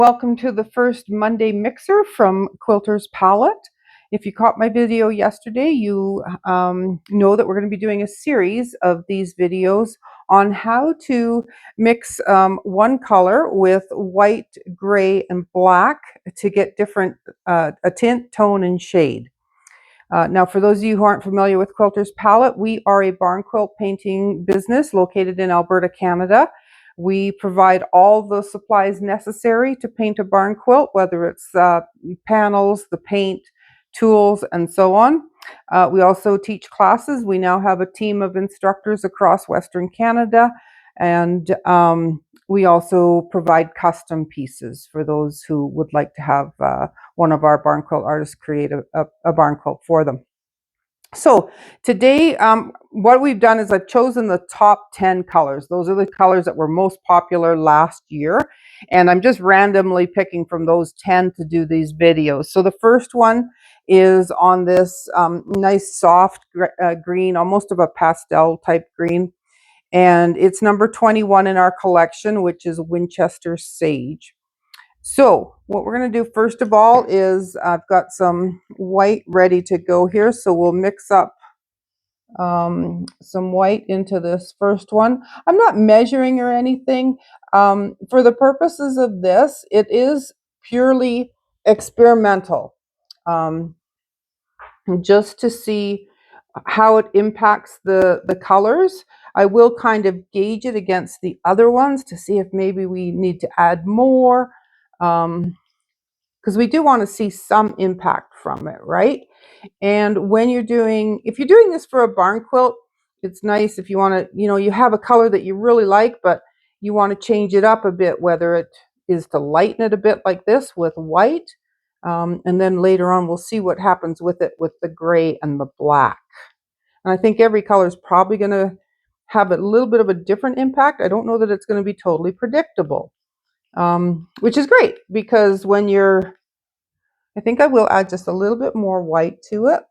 Welcome to the first Monday mixer from Quilters Palette. If you caught my video yesterday, you know that we're going to be doing a series of these videos on how to mix one color with white, gray, and black to get different a tint, tone, and shade. Now, for those of you who aren't familiar with Quilters Palette, we are a barn quilt painting business located in Alberta, Canada. We provide all the supplies necessary to paint a barn quilt, whether it's panels, the paint, tools, and so on. We also teach classes. We now have a team of instructors across Western Canada, and we also provide custom pieces for those who would like to have one of our barn quilt artists create a barn quilt for them. So today, what we've done is I've chosen the top 10 colors. Those are the colors that were most popular last year. And I'm just randomly picking from those 10 to do these videos. So the first one is on this nice soft green, almost of a pastel type green. And it's number 21 in our collection, which is Winchester Sage. So what we're going to do first of all is I've got some white ready to go here. So we'll mix up some white into this first one. I'm not measuring or anything. For the purposes of this, it is purely experimental, just to see how it impacts the colors. I will kind of gauge it against the other ones to see if maybe we need to add more. Because we do want to see some impact from it, right? And when you're doing, if you're doing this for a barn quilt, it's nice if you want to, you have a color that you really like, but you want to change it up a bit, whether it is to lighten it a bit like this with white. And then later on, we'll see what happens with it with the gray and the black. And I think every color is probably going to have a little bit of a different impact. I don't know that it's going to be totally predictable. Which is great because when I think I will add just a little bit more white to it.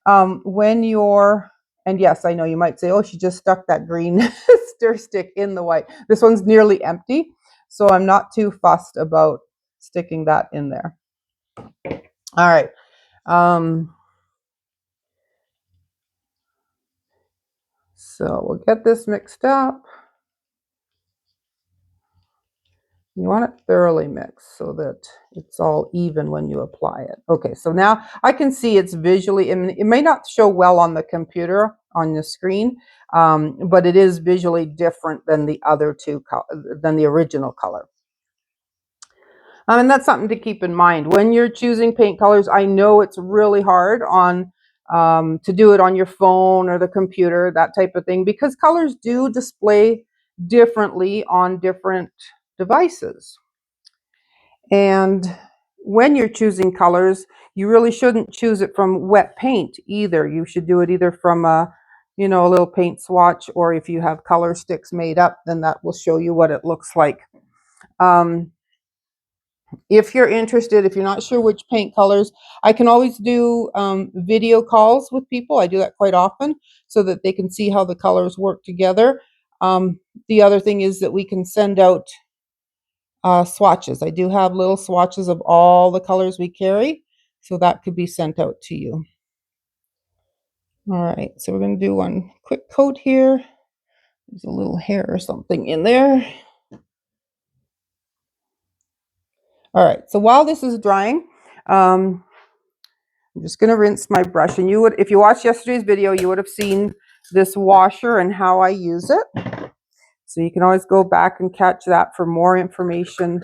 And yes, I know you might say, oh, she just stuck that green stir stick in the white. This one's nearly empty, so I'm not too fussed about sticking that in there. All right. So we'll get this mixed up. You want it thoroughly mixed so that it's all even when you apply it. Okay, so now I can see it's visually, and it may not show well on the computer, on the screen, but it is visually different than the other two, than the original color. And that's something to keep in mind. When you're choosing paint colors, I know it's really hard to do it on your phone or the computer, that type of thing, because colors do display differently on different devices. And when you're choosing colors, you really shouldn't choose it from wet paint either. You should do it either from a little paint swatch, or if you have color sticks made up, then that will show you what it looks like. If you're interested, if you're not sure which paint colors, I can always do video calls with people. I do that quite often so that they can see how the colors work together. The other thing is that we can send out swatches. I do have little swatches of all the colors we carry, so that could be sent out to you. All right, so we're going to do one quick coat here. There's a little hair or something in there. All right, so while this is drying, I'm just going to rinse my brush. And if you watched yesterday's video, you would have seen this washer and how I use it. So you can always go back and catch that for more information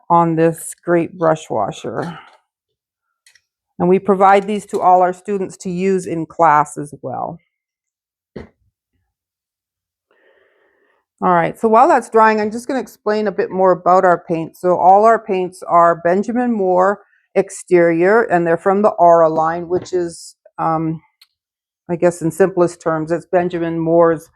on this great brush washer. And we provide these to all our students to use in class as well. All right, so while that's drying, I'm just going to explain a bit more about our paint. So all our paints are Benjamin Moore exterior, and they're from the Aura line, which is, I guess in simplest terms, it's Benjamin Moore's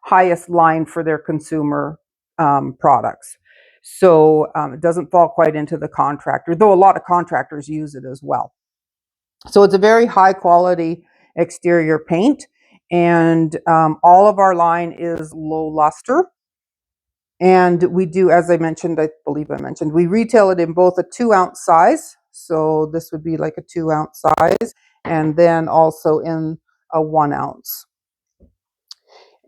highest line for their consumer products. So it doesn't fall quite into the contractor, though a lot of contractors use it as well. So it's a very high quality exterior paint, and all of our line is low luster. And we do, as I mentioned, I believe I mentioned, we retail it in both a 2-ounce size. So this would be like a 2-ounce size, and then also in a 1-ounce.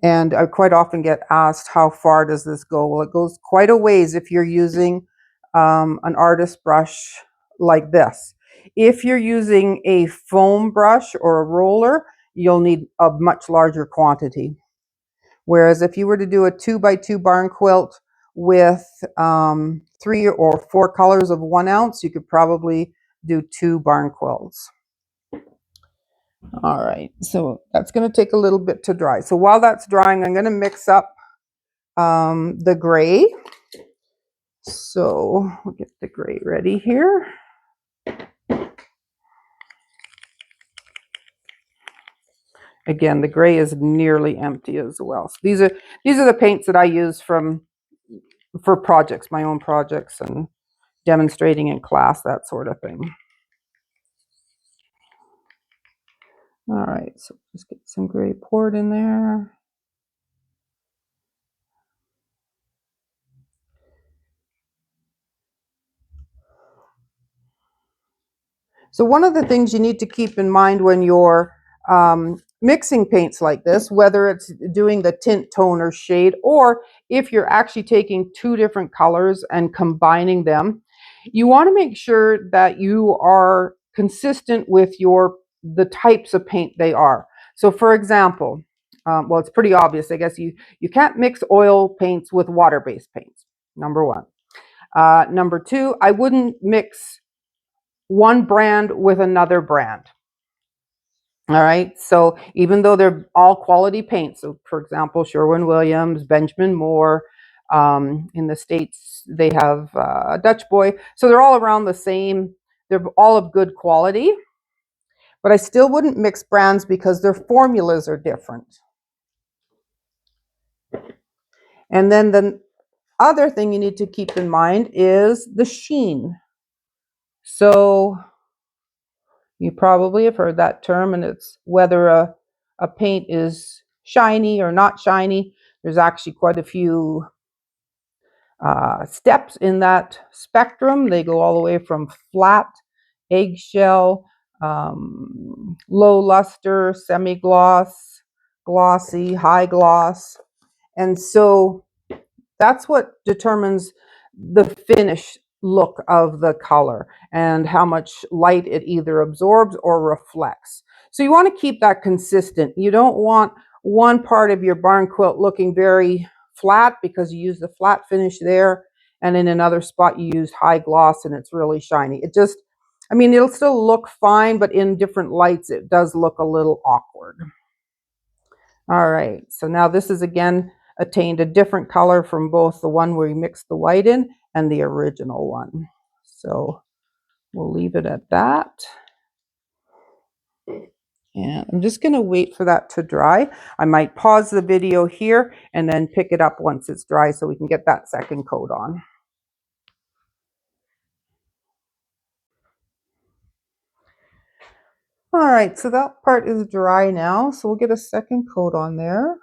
And I quite often get asked, how far does this go? Well, it goes quite a ways if you're using an artist brush like this. If you're using a foam brush or a roller, you'll need a much larger quantity. Whereas if you were to do a 2x2 barn quilt with 3 or 4 colors of 1 ounce, you could probably do 2 barn quilts. All right, so that's going to take a little bit to dry. So while that's drying, I'm going to mix up the gray. So we'll get the gray ready here. Again, the gray is nearly empty as well. So these are the paints that I use for projects, my own projects, and demonstrating in class, that sort of thing. All right, so just get some gray poured in there. So one of the things you need to keep in mind when you're mixing paints like this, whether it's doing the tint, tone, or shade, or if you're actually taking 2 different colors and combining them, you want to make sure that you are consistent with the types of paint they are. So for example, well, it's pretty obvious, I guess, you can't mix oil paints with water-based paints, number 1. Number 2, I wouldn't mix one brand with another brand. All right, so even though they're all quality paints, so for example, Sherwin-Williams, Benjamin Moore, in the States, they have Dutch Boy. So they're all around the same, they're all of good quality, but I still wouldn't mix brands because their formulas are different. And then the other thing you need to keep in mind is the sheen. So you probably have heard that term, and it's whether a paint is shiny or not shiny. There's actually quite a few steps in that spectrum. They go all the way from flat, eggshell, low luster, semi-gloss, glossy, high gloss. And so that's what determines the finish look of the color and how much light it either absorbs or reflects. So you want to keep that consistent. You don't want one part of your barn quilt looking very flat because you use the flat finish there, and in another spot you used high gloss and it's really shiny. It just, I mean, it'll still look fine, but in different lights it does look a little awkward. All right, so now this is again attained a different color from both the one where we mixed the white in and the original one. So we'll leave it at that. And I'm just going to wait for that to dry. I might pause the video here and then pick it up once it's dry so we can get that second coat on. All right, so that part is dry now, so we'll get a second coat on there.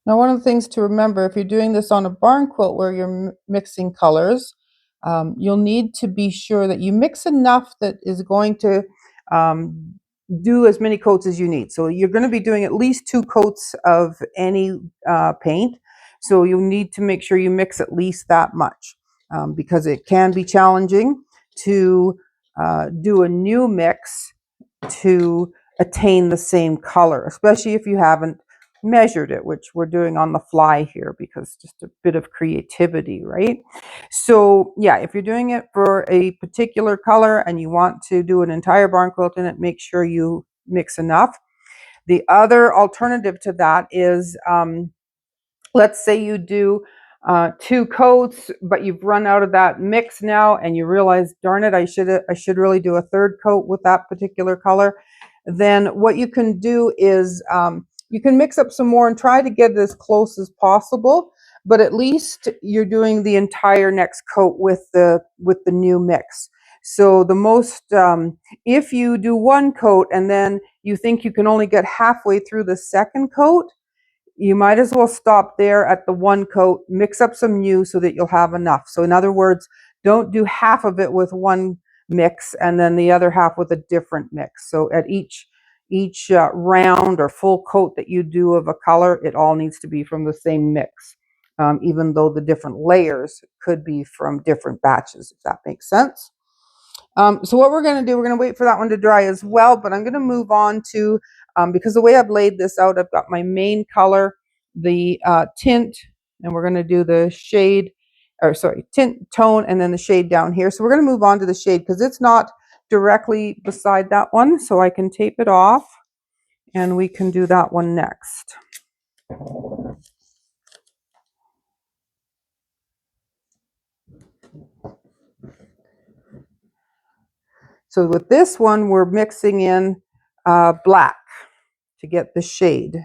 Now, one of the things to remember, if you're doing this on a barn quilt where you're mixing colors, you'll need to be sure that you mix enough that is going to do as many coats as you need. So you're going to be doing at least 2 coats of any paint. So you'll need to make sure you mix at least that much because it can be challenging to do a new mix to attain the same color, especially if you haven't measured it, which we're doing on the fly here because just a bit of creativity, right? So yeah, if you're doing it for a particular color and you want to do an entire barn quilt in it, make sure you mix enough. The other alternative to that is, let's say you do 2 coats, but you've run out of that mix now and you realize, darn it, I should really do a 3rd coat with that particular color. Then what you can do is you can mix up some more and try to get it as close as possible, but at least you're doing the entire next coat with the new mix. So the most, if you do 1 coat and then you think you can only get halfway through the second coat, you might as well stop there at the one coat, mix up some new so that you'll have enough. So in other words, don't do half of it with one mix and then the other half with a different mix. So at each round or full coat that you do of a color, it all needs to be from the same mix, even though the different layers could be from different batches, if that makes sense. So what we're going to do, we're going to wait for that one to dry as well, but I'm going to move on to, because the way I've laid this out, I've got my main color, the tint, and we're going to do the shade, or sorry, tint, tone, and then the shade down here. So we're going to move on to the shade because it's not directly beside that one, so I can tape it off and we can do that one next. So with this one, we're mixing in black to get the shade.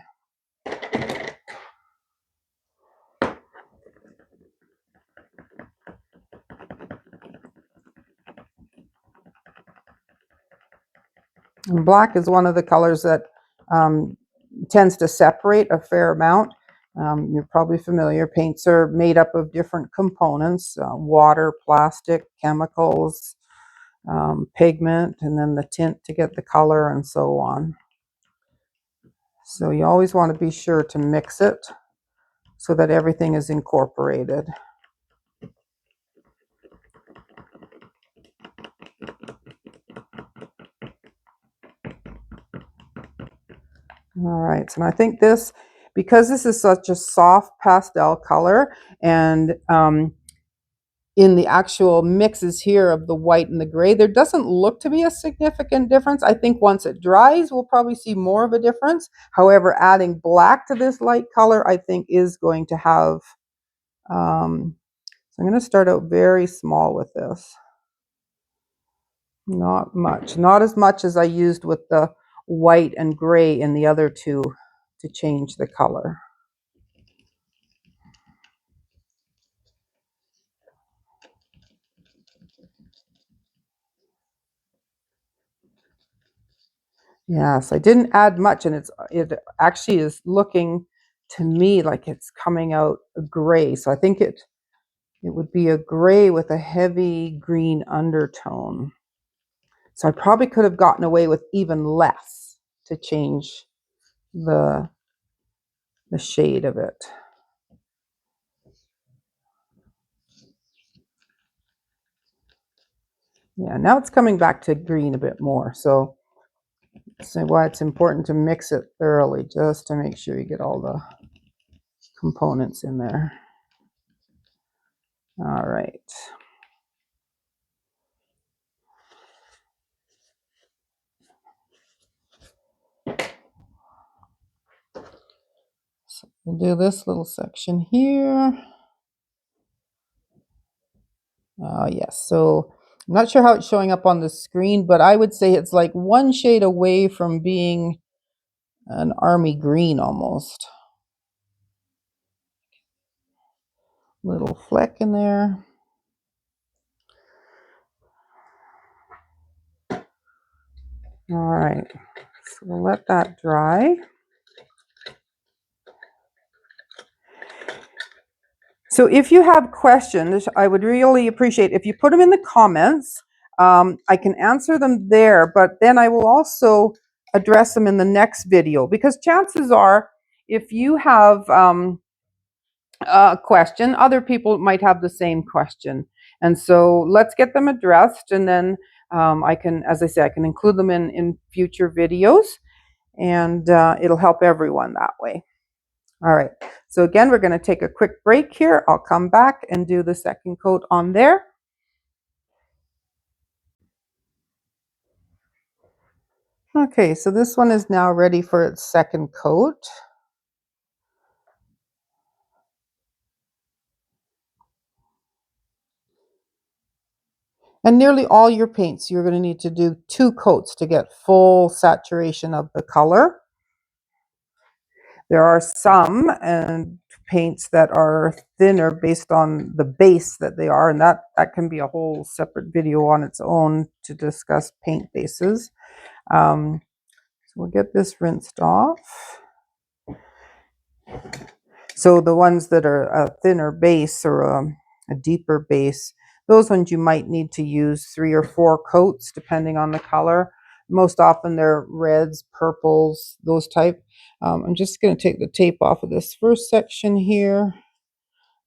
And black is one of the colors that tends to separate a fair amount. You're probably familiar, paints are made up of different components, water, plastic, chemicals, pigment, and then the tint to get the color and so on. So you always want to be sure to mix it so that everything is incorporated. All right, so I think this, because this is such a soft pastel color, and in the actual mixes here of the white and the gray, there doesn't look to be a significant difference. I think once it dries, we'll probably see more of a difference. However, adding black to this light color, I think is going to have, so I'm going to start out very small with this. Not much, not as much as I used with the white and gray in the other two to change the color. Yes, I didn't add much, and it actually is looking to me like it's coming out gray. So I think it would be a gray with a heavy green undertone. So I probably could have gotten away with even less to change the shade of it. Yeah, now it's coming back to green a bit more. So that's why it's important to mix it thoroughly, just to make sure you get all the components in there. All right. So we'll do this little section here. Yes, so I'm not sure how it's showing up on the screen, but I would say it's like one shade away from being an army green almost. Little fleck in there. All right, so we'll let that dry. So if you have questions, I would really appreciate if you put them in the comments. I can answer them there, but then I will also address them in the next video, because chances are if you have a question, other people might have the same question. And so let's get them addressed, and then I can, as I say, I can include them in future videos, and it'll help everyone that way. All right, so again, we're going to take a quick break here. I'll come back and do the second coat on there. Okay, so this one is now ready for its second coat. And nearly all your paints, you're going to need to do 2 coats to get full saturation of the color. There are some paints that are thinner based on the base that they are, and that can be a whole separate video on its own to discuss paint bases. So we'll get this rinsed off. So the ones that are a thinner base or a deeper base, those ones you might need to use 3 or 4 coats depending on the color. Most often they're reds, purples, those type. I'm just going to take the tape off of this first section here,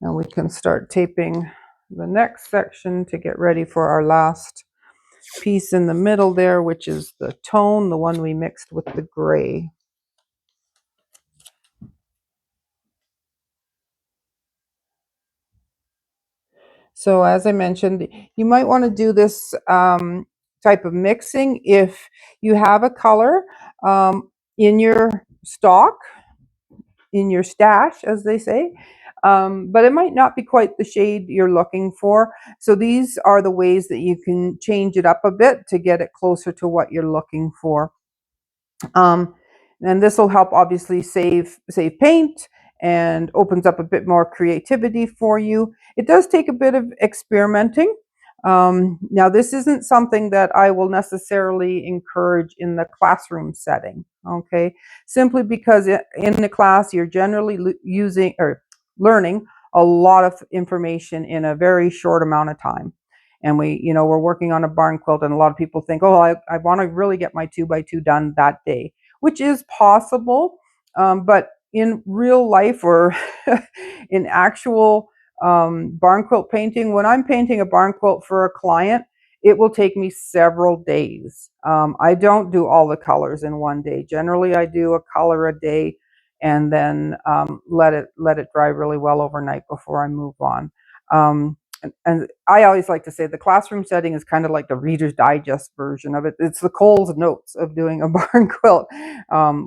and we can start taping the next section to get ready for our last piece in the middle there, which is the tone, the one we mixed with the gray. So as I mentioned, you might want to do this type of mixing if you have a color in your stock, in your stash, as they say, but it might not be quite the shade you're looking for. So these are the ways that you can change it up a bit to get it closer to what you're looking for. And this will help obviously save paint and opens up a bit more creativity for you. It does take a bit of experimenting. Now this isn't something that I will necessarily encourage in the classroom setting, okay? Simply because in the class you're generally using or learning a lot of information in a very short amount of time. And we're working on a barn quilt, and a lot of people think, oh, I want to really get my 2x2 done that day, which is possible. But in real life or in actual barn quilt painting, when I'm painting a barn quilt for a client, it will take me several days. I don't do all the colors in one day. Generally, I do a color a day and then let it dry really well overnight before I move on. And I always like to say the classroom setting is kind of like the Reader's Digest version of it. It's the Cole's Notes of doing a barn quilt.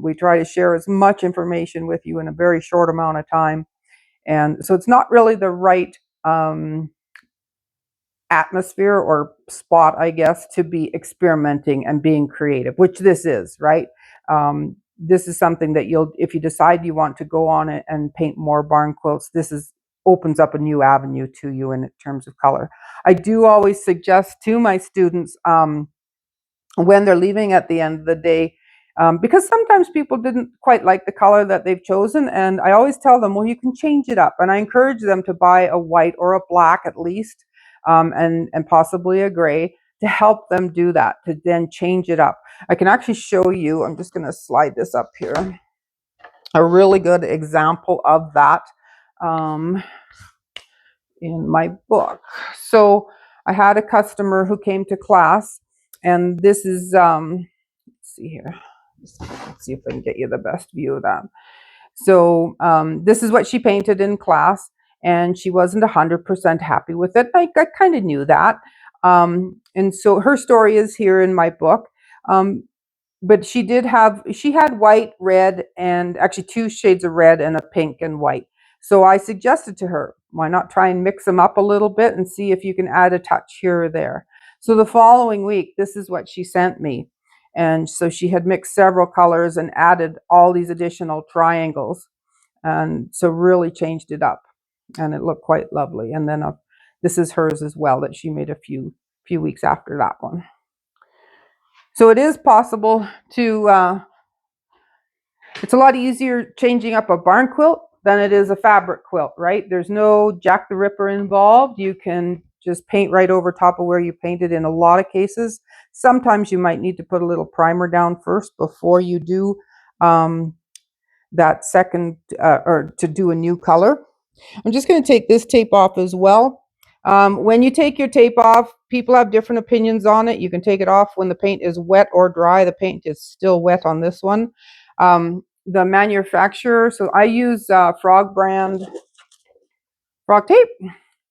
We try to share as much information with you in a very short amount of time. And so it's not really the right atmosphere or spot, I guess, to be experimenting and being creative, which this is, right? This is something that if you decide you want to go on it and paint more barn quilts, opens up a new avenue to you in terms of color. I do always suggest to my students when they're leaving at the end of the day, because sometimes people didn't quite like the color that they've chosen, and I always tell them, well, you can change it up, and I encourage them to buy a white or a black at least, and possibly a gray to help them do that, to then change it up. I can actually show you, I'm just going to slide this up here, a really good example of that in my book. So I had a customer who came to class, and this is, let's see here, let's see if I can get you the best view of that. So this is what she painted in class, and she wasn't 100% happy with it. I kind of knew that. And so her story is here in my book. But she had white, red, and actually 2 shades of red and a pink and white. So I suggested to her, why not try and mix them up a little bit and see if you can add a touch here or there. So the following week, this is what she sent me. And so she had mixed several colors and added all these additional triangles. And so really changed it up. And it looked quite lovely. And then this is hers as well that she made a few weeks after that one. So it is possible to, it's a lot easier changing up a barn quilt than it is a fabric quilt, right? There's no Jack the Ripper involved. You can just paint right over top of where you painted in a lot of cases. Sometimes you might need to put a little primer down first before you do that second, or to do a new color. I'm just going to take this tape off as well. When you take your tape off, people have different opinions on it. You can take it off when the paint is wet or dry. The paint is still wet on this one. The manufacturer, so I use Frog brand frog tape,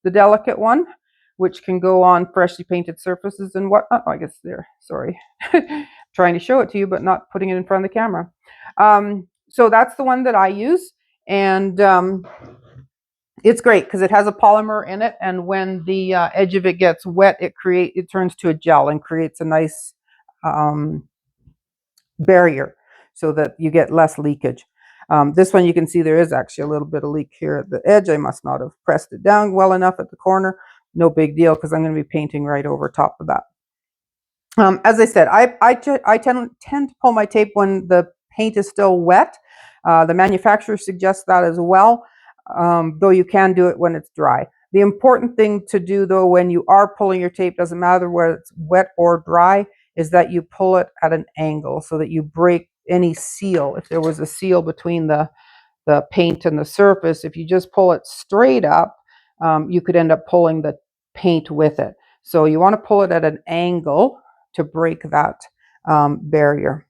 the delicate one, which can go on freshly painted surfaces and whatnot. Oh, I guess there, sorry. Trying to show it to you, but not putting it in front of the camera. So that's the one that I use. And it's great because it has a polymer in it, and when the edge of it gets wet, it turns to a gel and creates a nice barrier so that you get less leakage. This one you can see there is actually a little bit of leak here at the edge. I must not have pressed it down well enough at the corner. No big deal because I'm going to be painting right over top of that. As I said, I tend to pull my tape when the paint is still wet. The manufacturer suggests that as well, though you can do it when it's dry. The important thing to do, though, when you are pulling your tape, doesn't matter whether it's wet or dry, is that you pull it at an angle so that you break any seal. If there was a seal between the paint and the surface, if you just pull it straight up, you could end up pulling the paint with it. So you want to pull it at an angle to break that barrier.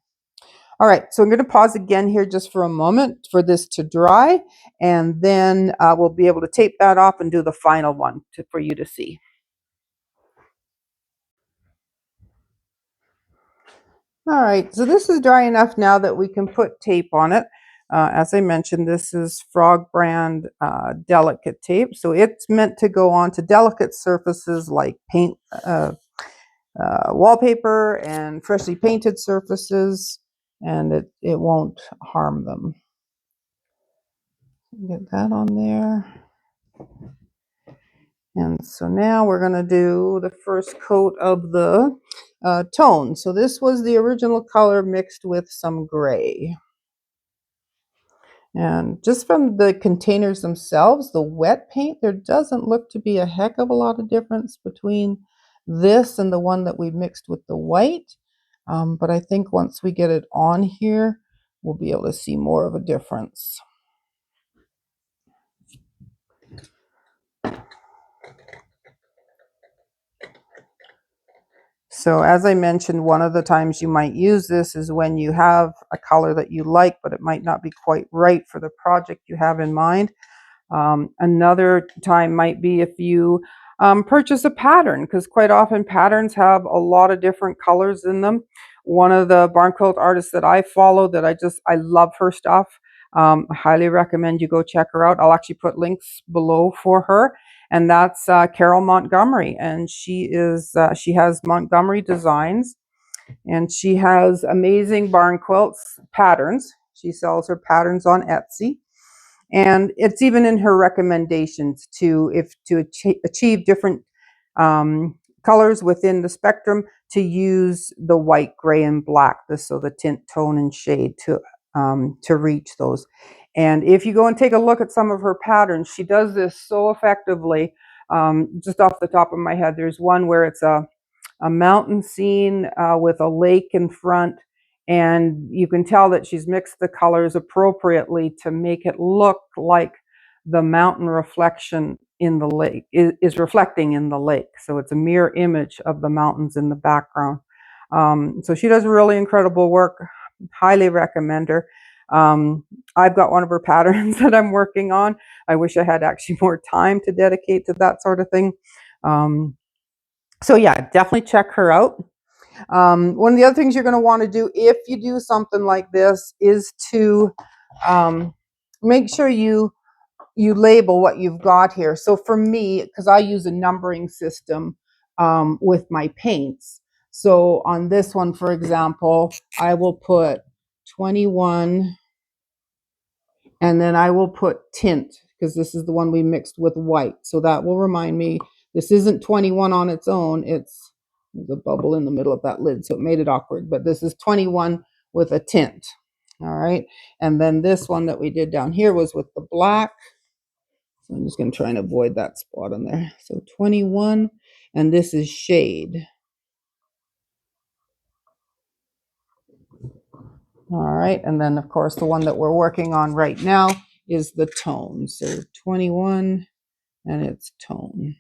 All right, so I'm going to pause again here just for a moment for this to dry, and then we'll be able to tape that off and do the final one for you to see. All right, so this is dry enough now that we can put tape on it. As I mentioned, this is Frog brand delicate tape, so it's meant to go onto delicate surfaces like paint, wallpaper, and freshly painted surfaces, and it won't harm them. Get that on there. And so now we're going to do the first coat of the tone. So this was the original color mixed with some gray. And just from the containers themselves, the wet paint, there doesn't look to be a heck of a lot of difference between this and the one that we mixed with the white. But I think once we get it on here, we'll be able to see more of a difference. So as I mentioned, one of the times you might use this is when you have a color that you like, but it might not be quite right for the project you have in mind. Another time might be if you purchase a pattern, because quite often patterns have a lot of different colors in them. One of the barn quilt artists that I follow that I love her stuff. I highly recommend you go check her out. I'll actually put links below for her. And that's Carole Montgomery. And she has Montgomery Designs, and she has amazing barn quilts patterns. She sells her patterns on Etsy. And it's even in her recommendations to achieve different colors within the spectrum, to use the white, gray, and black, so the tint, tone, and shade to reach those. And if you go and take a look at some of her patterns, she does this so effectively. Just off the top of my head, there's one where it's a mountain scene with a lake in front, and you can tell that she's mixed the colors appropriately to make it look like the mountain reflection in the lake is reflecting in the lake. So it's a mirror image of the mountains in the background. So she does really incredible work. Highly recommend her. I've got one of her patterns that I'm working on. I wish I had actually more time to dedicate to that sort of thing. So yeah, definitely check her out. One of the other things you're going to want to do if you do something like this is to make sure you label what you've got here. So for me, because I use a numbering system with my paints. So on this one, for example, I will put 21, and then I will put tint, because this is the one we mixed with white. So that will remind me, this isn't 21 on its own. There's a bubble in the middle of that lid, so it made it awkward. But this is 21 with a tint. All right. And then this one that we did down here was with the black. So I'm just going to try and avoid that spot on there. So 21, and this is shade. All right. And then, of course, the one that we're working on right now is the tone. So 21, and it's tone.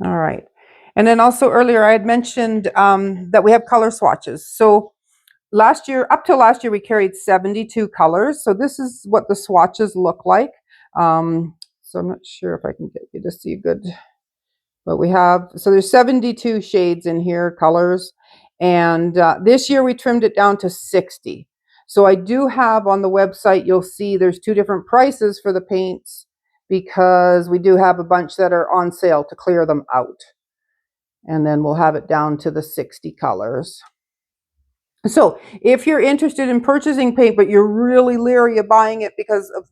All right. And then also earlier I had mentioned that we have color swatches. So up till last year, we carried 72 colors. So this is what the swatches look like. So I'm not sure if I can get you to see good, but so there's 72 shades in here, colors. And this year we trimmed it down to 60. So I do have on the website, you'll see there's two different prices for the paints, because we do have a bunch that are on sale to clear them out. And then we'll have it down to the 60 colors. So if you're interested in purchasing paint, but you're really leery of buying it because of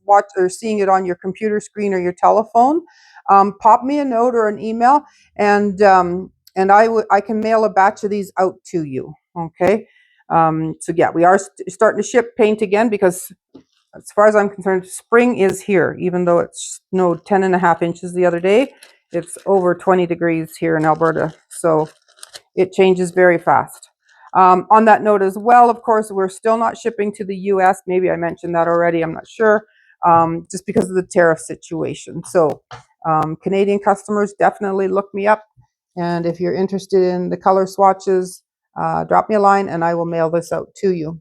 seeing it on your computer screen or your telephone, pop me a note or an email, and I can mail a batch of these out to you. Okay. So yeah, we are starting to ship paint again because, as far as I'm concerned, spring is here. Even though it snowed 10.5 inches the other day, it's over 20 degrees here in Alberta. So it changes very fast. On that note as well, of course, we're still not shipping to the US. Maybe I mentioned that already, I'm not sure, just because of the tariff situation. So Canadian customers, definitely look me up. And if you're interested in the color swatches, drop me a line and I will mail this out to you.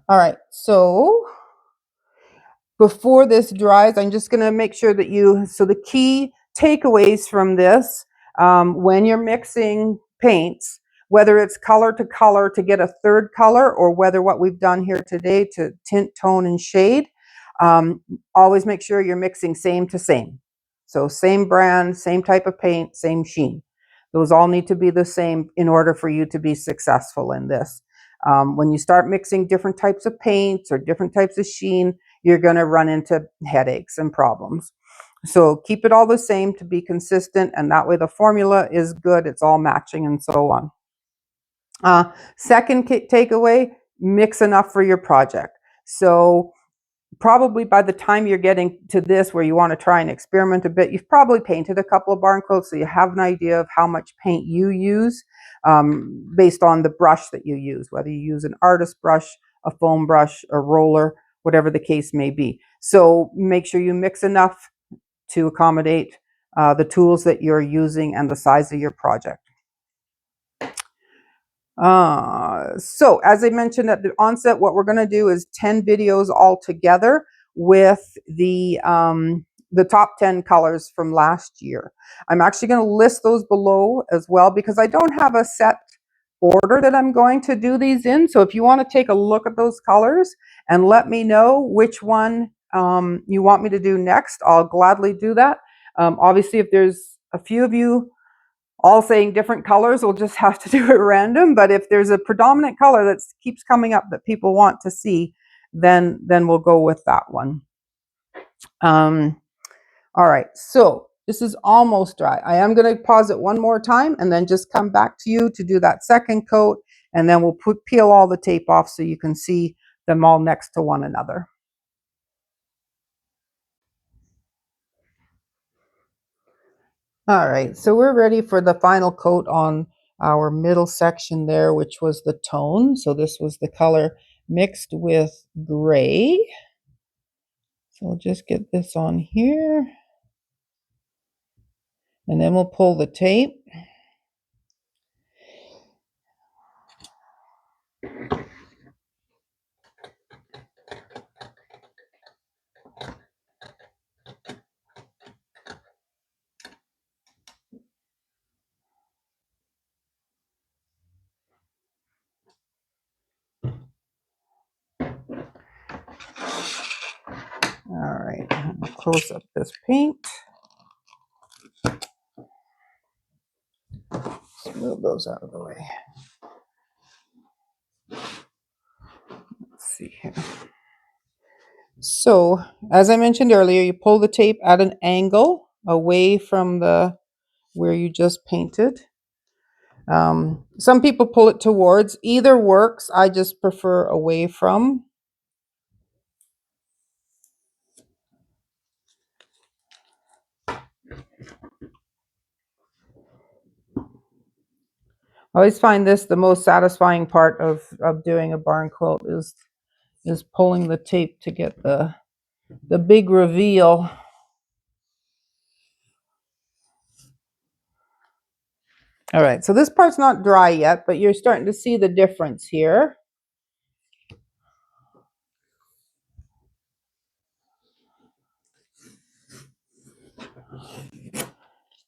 All right, so before this dries, I'm just going to make sure that so the key takeaways from this, when you're mixing paints, whether it's color to get a third color, or whether what we've done here today to tint, tone, and shade, always make sure you're mixing same to same. So same brand, same type of paint, same sheen. Those all need to be the same in order for you to be successful in this. When you start mixing different types of paints or different types of sheen, you're going to run into headaches and problems. So keep it all the same to be consistent, and that way the formula is good, it's all matching, and so on. Second takeaway, mix enough for your project. So probably by the time you're getting to this where you want to try and experiment a bit, you've probably painted a couple of barn quilts, so you have an idea of how much paint you use, based on the brush that you use, whether you use an artist brush, a foam brush, a roller, whatever the case may be. So make sure you mix enough to accommodate the tools that you're using and the size of your project. So as I mentioned at the onset, what we're going to do is 10 videos all together with the top 10 colors from last year. I'm actually going to list those below as well, because I don't have a set order that I'm going to do these in. So if you want to take a look at those colors and let me know which one you want me to do next, I'll gladly do that. Obviously, if there's a few of you all saying different colors, we'll just have to do it random. But if there's a predominant color that keeps coming up that people want to see, then we'll go with that one. All right, so this is almost dry. I am going to pause it one more time and then just come back to you to do that second coat, and then we'll peel all the tape off so you can see them all next to one another. All right, so we're ready for the final coat on our middle section there, which was the tone. So this was the color mixed with gray. So we'll just get this on here, and then we'll pull the tape. All right, I'll close up this paint. Let's move those out of the way. Let's see here. So, as I mentioned earlier, you pull the tape at an angle away from where you just painted. Some people pull it towards. Either works. I just prefer away from. I always find this the most satisfying part of doing a barn quilt is pulling the tape to get the big reveal. All right, so this part's not dry yet, but you're starting to see the difference here.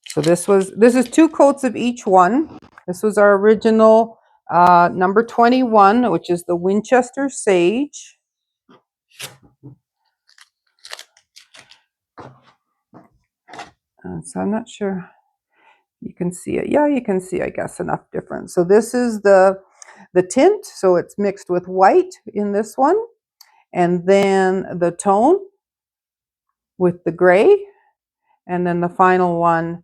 So this is 2 coats of each one. This was our original number 21, which is the Winchester Sage. So I'm not sure you can see it. Yeah, you can see, I guess, enough difference. So this is the the tint, so it's mixed with white in this one, and then the tone with the gray, and then the final one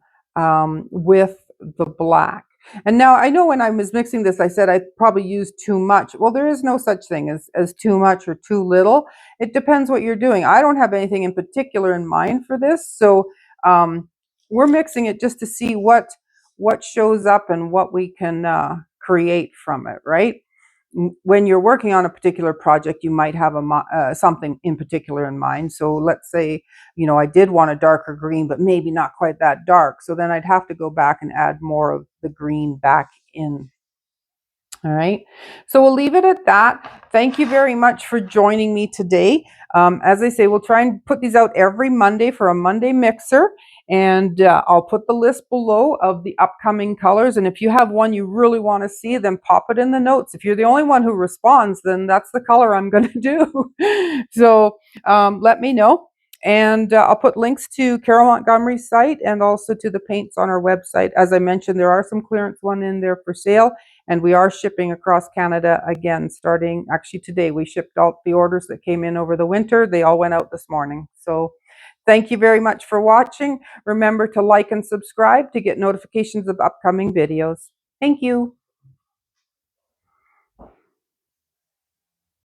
with the black. And now I know when I was mixing this, I said I probably used too much. Well, there is no such thing as too much or too little. It depends what you're doing. I don't have anything in particular in mind for this, so we're mixing it just to see what shows up and what we can create from it, right? When you're working on a particular project, you might have something in particular in mind. So let's say, you know, I did want a darker green, but maybe not quite that dark. So then I'd have to go back and add more of the green back in. All right, so we'll leave it at that. Thank you very much for joining me today. As I say, we'll try and put these out every Monday for a Monday mixer, and I'll put the list below of the upcoming colors. And if you have one you really want to see, then pop it in the notes. If you're the only one who responds, then that's the color I'm going to do. So let me know. And I'll put links to Carole Montgomery's site and also to the paints on our website. As I mentioned, there are some clearance one in there for sale. And we are shipping across Canada again, starting actually today. We shipped out the orders that came in over the winter. They all went out this morning. So thank you very much for watching. Remember to like and subscribe to get notifications of upcoming videos. Thank you.